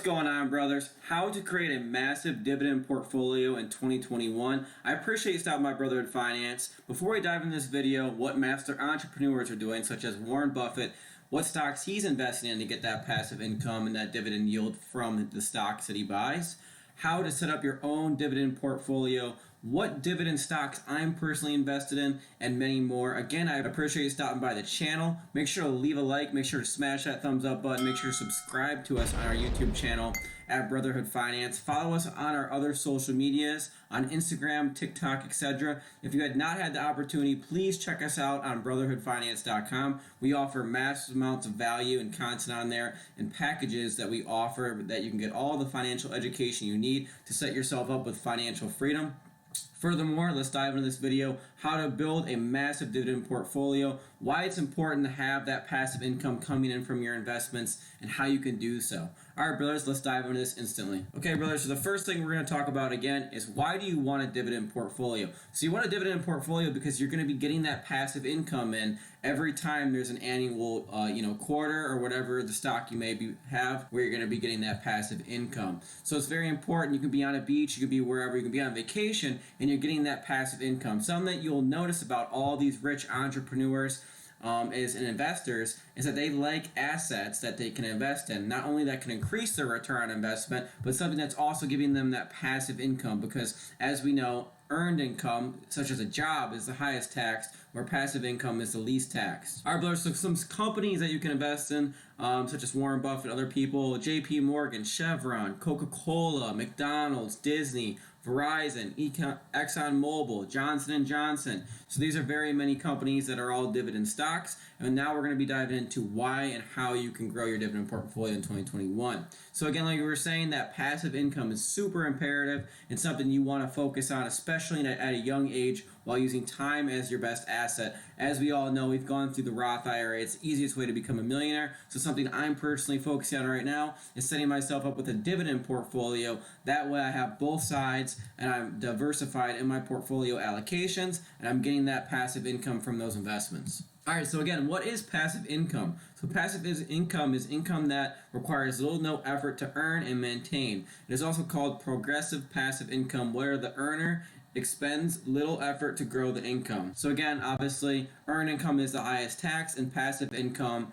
What's going on, brothers? How to create a massive dividend portfolio in 2021. I appreciate you stopping by Brotherhood Finance. Before we dive into this video, what master entrepreneurs are doing, such as Warren Buffett, what stocks he's investing in to get that passive income and that dividend yield from the stocks that he buys, how to set up your own dividend portfolio, what dividend stocks I'm personally invested in, and many more. Again, I appreciate you stopping by the channel. Make sure to leave a like, make sure to smash that thumbs up button, make sure to subscribe to us on our YouTube channel at Brotherhood Finance. Follow us on our other social medias, on Instagram, TikTok, etc. If you had not had the opportunity, please check us out on brotherhoodfinance.com. We offer massive amounts of value and content on there and packages that we offer that you can get all the financial education you need to set yourself up with financial freedom. Furthermore, let's dive into this video, how to build a massive dividend portfolio, why it's important to have that passive income coming in from your investments, and how you can do so. All right, brothers, let's dive into this instantly. Okay, brothers, so the first thing we're going to talk about again is why do you want a dividend portfolio? So you want a dividend portfolio because you're going to be getting that passive income in every time there's an annual quarter or whatever the stock you may have where you're going to be getting that passive income. So it's very important. You can be on a beach, you can be wherever, you can be on vacation, and you're getting that passive income. Something that you'll notice about all these rich entrepreneurs and investors is that they like assets that they can invest in. Not only that can increase their return on investment, but something that's also giving them that passive income because, as we know, earned income, such as a job, is the highest taxed, where passive income is the least taxed. All right, brothers, so some companies that you can invest in, such as Warren Buffett, other people, JP Morgan, Chevron, Coca-Cola, McDonald's, Disney, Verizon, ExxonMobil, Johnson & Johnson. So these are very many companies that are all dividend stocks. And now we're going to be diving into why and how you can grow your dividend portfolio in 2021. So again, like we were saying, that passive income is super imperative and something you want to focus on, especially at a young age, while using time as your best asset. As we all know, we've gone through the Roth IRA. It's the easiest way to become a millionaire. So something I'm personally focusing on right now is setting myself up with a dividend portfolio. That way I have both sides and I'm diversified in my portfolio allocations and I'm getting that passive income from those investments. All right, so again, what is passive income? So passive income is income that requires little to no effort to earn and maintain. It is also called progressive passive income, where the earner expends little effort to grow the income. So again, obviously, earned income is the highest tax and passive income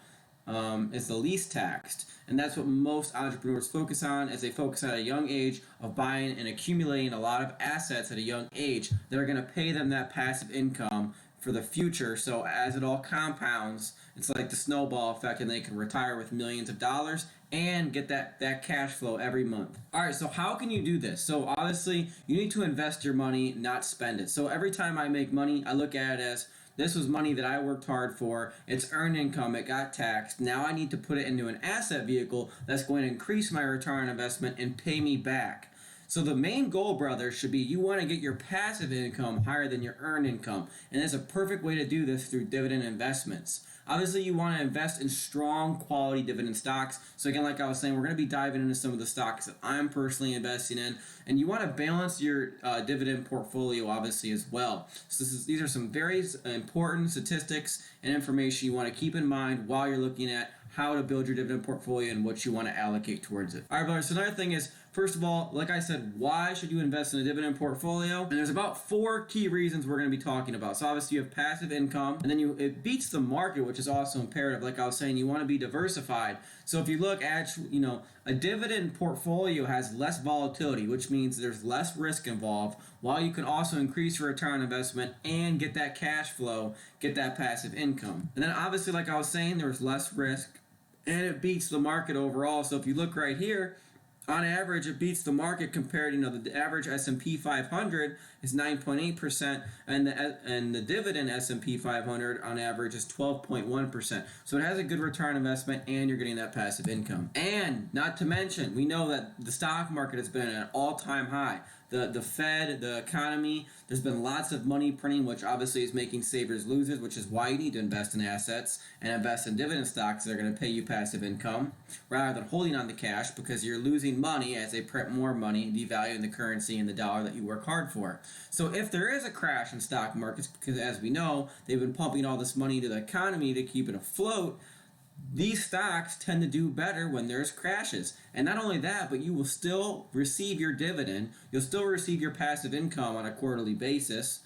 is the least taxed. And that's what most entrepreneurs focus on, as they focus at a young age of buying and accumulating a lot of assets at a young age that are going to pay them that passive income for the future. So as it all compounds, it's like the snowball effect, and they can retire with millions of dollars and get that cash flow every month. All right, so how can you do this? So obviously, you need to invest your money, not spend it. So every time I make money, I look at it as, this was money that I worked hard for. It's earned income. It got taxed. Now I need to put it into an asset vehicle that's going to increase my return on investment and pay me back. So the main goal, brothers, should be you want to get your passive income higher than your earned income. And there's a perfect way to do this through dividend investments. Obviously, you want to invest in strong quality dividend stocks. So again, like I was saying, we're going to be diving into some of the stocks that I'm personally investing in. And you want to balance your dividend portfolio, obviously, as well. So these are some very important statistics and information you want to keep in mind while you're looking at how to build your dividend portfolio and what you want to allocate towards it. All right, brothers, so another thing is, first of all, like I said, why should you invest in a dividend portfolio? And there's about 4 key reasons we're going to be talking about. So obviously you have passive income, and then it beats the market, which is also imperative. Like I was saying, you want to be diversified. So if you look at, a dividend portfolio has less volatility, which means there's less risk involved, while you can also increase your return on investment and get that cash flow, get that passive income. And then obviously, like I was saying, there's less risk, and it beats the market overall. So if you look right here, on average, it beats the market compared, the average S&P 500 is 9.8%, and the dividend S&P 500 on average is 12.1%. So it has a good return on investment, and you're getting that passive income. And not to mention, we know that the stock market has been at an all-time high. The Fed, the economy, there's been lots of money printing, which obviously is making savers losers, which is why you need to invest in assets and invest in dividend stocks that are going to pay you passive income rather than holding on to cash, because you're losing money as they print more money, devaluing the currency and the dollar that you work hard for. So if there is a crash in stock markets, because as we know, they've been pumping all this money into the economy to keep it afloat, these stocks tend to do better when there's crashes. And not only that, but you will still receive your dividend. You'll still receive your passive income on a quarterly basis,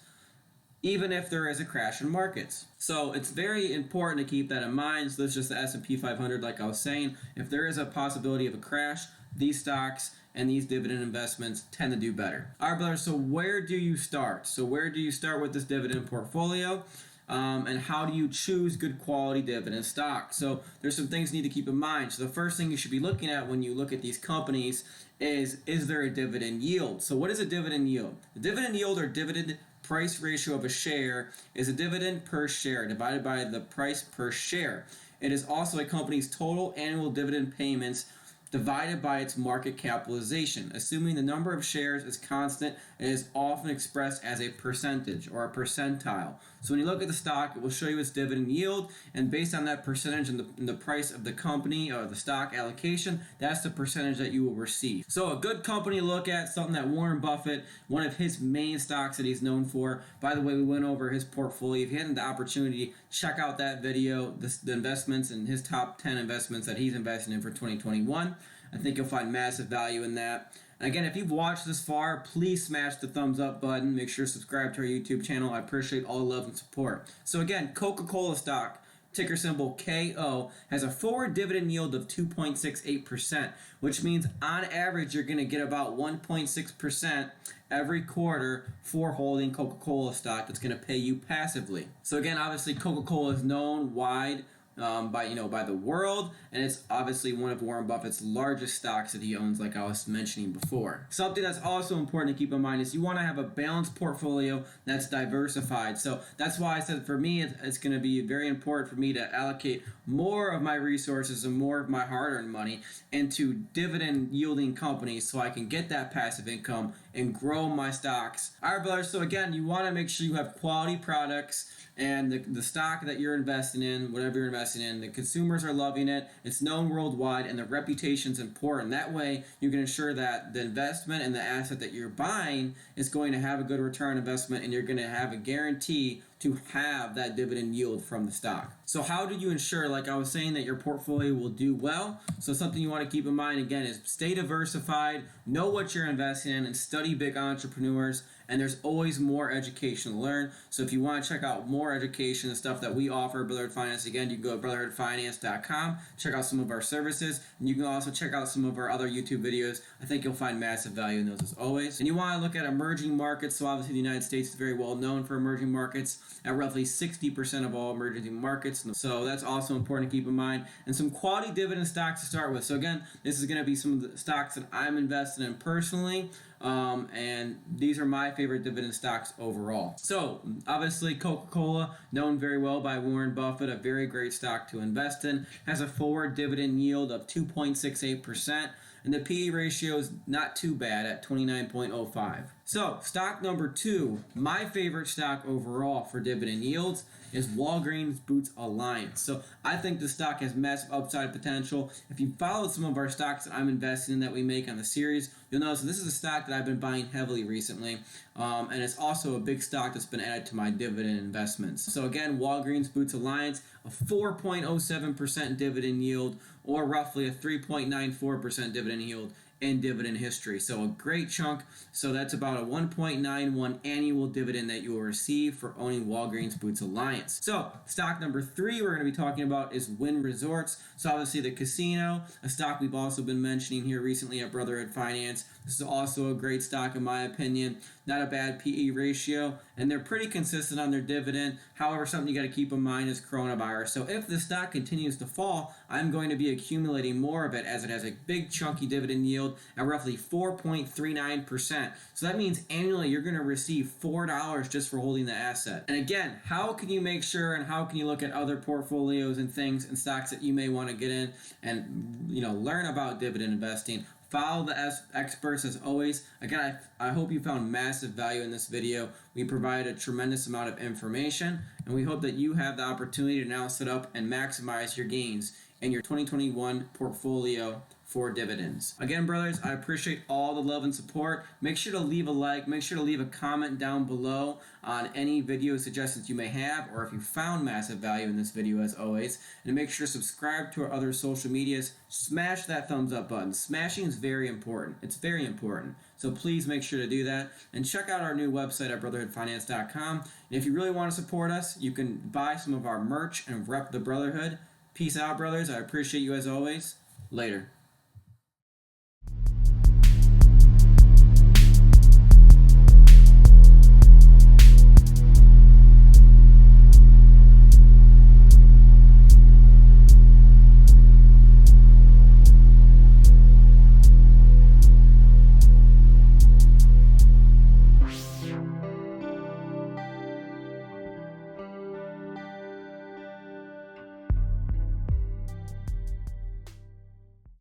even if there is a crash in markets. So it's very important to keep that in mind. So that's just the S&P 500, like I was saying. If there is a possibility of a crash, these stocks and these dividend investments tend to do better. All right, brothers, so where do you start? So where do you start with this dividend portfolio? And how do you choose good quality dividend stock? So there's some things you need to keep in mind. So the first thing you should be looking at when you look at these companies is there a dividend yield? So what is a dividend yield? The dividend yield, or dividend price ratio of a share, is a dividend per share divided by the price per share. It is also a company's total annual dividend payments divided by its market capitalization. Assuming the number of shares is constant, it is often expressed as a percentage or a percentile. So when you look at the stock, it will show you its dividend yield, and based on that percentage and the price of the company or the stock allocation, that's the percentage that you will receive. So a good company to look at, something that Warren Buffett, one of his main stocks that he's known for. By the way, we went over his portfolio. If you had the opportunity, check out that video, the investments and his top 10 investments that he's investing in for 2021. I think you'll find massive value in that. And again, if you've watched this far, please smash the thumbs up button. Make sure to subscribe to our YouTube channel. I appreciate all the love and support. So again, Coca-Cola stock, ticker symbol KO, has a forward dividend yield of 2.68%, which means on average you're going to get about 1.6% every quarter for holding Coca-Cola stock that's going to pay you passively. So again, obviously Coca-Cola is known wide by the world, and it's obviously one of Warren Buffett's largest stocks that he owns, like I was mentioning before. Something that's also important to keep in mind is you want to have a balanced portfolio that's diversified. So that's why I said for me it's going to be very important for me to allocate more of my resources and more of my hard-earned money into dividend yielding companies so I can get that passive income and grow my stocks. All right, brothers, so again, you want to make sure you have quality products, and the stock that you're investing in, whatever you're investing in, the consumers are loving it, it's known worldwide, and the reputation's important. That way, you can ensure that the investment and the asset that you're buying is going to have a good return on investment, and you're going to have a guarantee to have that dividend yield from the stock. So how do you ensure, like I was saying, that your portfolio will do well? So something you want to keep in mind, again, is stay diversified, know what you're investing in, and study big entrepreneurs. And there's always more education to learn. So if you want to check out more education and stuff that we offer at Brotherhood Finance, again, you can go to brotherhoodfinance.com, check out some of our services, and you can also check out some of our other YouTube videos. I think you'll find massive value in those as always. And you want to look at emerging markets. So obviously the United States is very well known for emerging markets, at roughly 60% of all emerging markets. So that's also important to keep in mind. And some quality dividend stocks to start with. So again, this is going to be some of the stocks that I'm invested in personally. And these are my favorite dividend stocks overall. So obviously Coca-Cola, known very well by Warren Buffett, a very great stock to invest in, has a forward dividend yield of 2.68%, and the PE ratio is not too bad at 29.05. So stock number 2, my favorite stock overall for dividend yields, is Walgreens Boots Alliance. So I think the stock has massive upside potential. If you followed some of our stocks that I'm investing in that we make on the series, you'll notice this is a stock that I've been buying heavily recently, and it's also a big stock that's been added to my dividend investments. So again, Walgreens Boots Alliance, a 4.07% dividend yield, or roughly a 3.94% dividend yield in dividend history. So a great chunk. So that's about a 1.91 annual dividend that you will receive for owning Walgreens Boots Alliance. So stock number 3 we're going to be talking about is Wynn Resorts. So obviously the casino, a stock we've also been mentioning here recently at Brotherhood Finance. This is also a great stock in my opinion. Not a bad PE ratio, and they're pretty consistent on their dividend. However, something you got to keep in mind is coronavirus. So if the stock continues to fall, I'm going to be accumulating more of it, as it has a big chunky dividend yield at roughly 4.39%. So that means annually you're going to receive $4 just for holding the asset. And again, how can you make sure, and how can you look at other portfolios and things and stocks that you may want to get in and learn about dividend investing? Follow the experts as always. Again, I hope you found massive value in this video. We provide a tremendous amount of information, and we hope that you have the opportunity to now set up and maximize your gains in your 2021 portfolio for dividends. Again, brothers, I appreciate all the love and support. Make sure to leave a like, make sure to leave a comment down below on any video suggestions you may have, or if you found massive value in this video, as always. And make sure to subscribe to our other social medias. Smash that thumbs up button. Smashing is very important. It's very important. So please make sure to do that. And check out our new website at brotherhoodfinance.com. And if you really want to support us, you can buy some of our merch and rep the Brotherhood. Peace out, brothers. I appreciate you as always. Later.